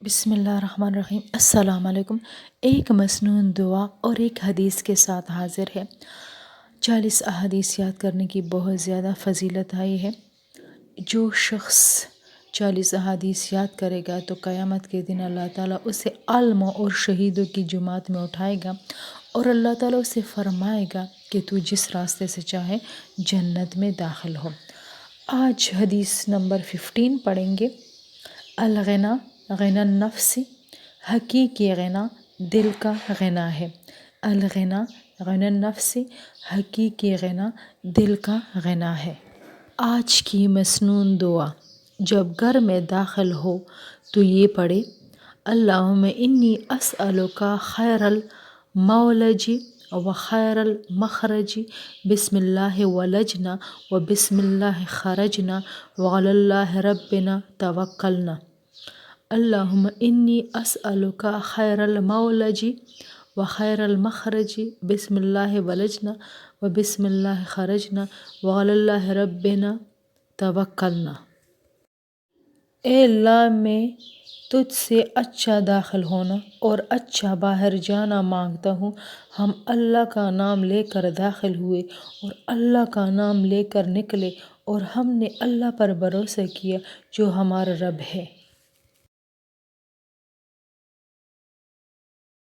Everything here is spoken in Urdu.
بسم اللہ الرحمن الرحیم۔ السلام علیکم۔ ایک مسنون دعا اور ایک حدیث کے ساتھ حاضر ہے۔ 40 احادیث یاد کرنے کی بہت زیادہ فضیلت آئی ہے۔ جو شخص 40 احادیث یاد کرے گا تو قیامت کے دن اللہ تعالیٰ اسے عالموں اور شہیدوں کی جماعت میں اٹھائے گا اور اللہ تعالیٰ اسے فرمائے گا کہ تو جس راستے سے چاہے جنت میں داخل ہو۔ آج حدیث نمبر 15 پڑھیں گے۔ الغنا غنا النفس، حقیقی غنا دل کا غنا ہے۔ الغنا غنا النفس، حقیقی غنا دل کا غنا ہے۔ آج کی مسنون دعا جب گھر میں داخل ہو تو یہ پڑھے: اللہم انی اسألک خیر المولج و خیر المخرج، بسم اللہ ولجنا و بسم اللہ خرجنا وعلی اللہ ربنا توکلنا۔ اللہم انی اسألک خیر المولج و خیر المخرج، بسم اللہ ولجنا و بسم اللہ خرجنا وعلی اللہ ربنا توکلنا۔ اے اللہ، میں تجھ سے اچھا داخل ہونا اور اچھا باہر جانا مانگتا ہوں۔ ہم اللہ کا نام لے کر داخل ہوئے اور اللہ کا نام لے کر نکلے، اور ہم نے اللہ پر بھروسہ کیا جو ہمارا رب ہے۔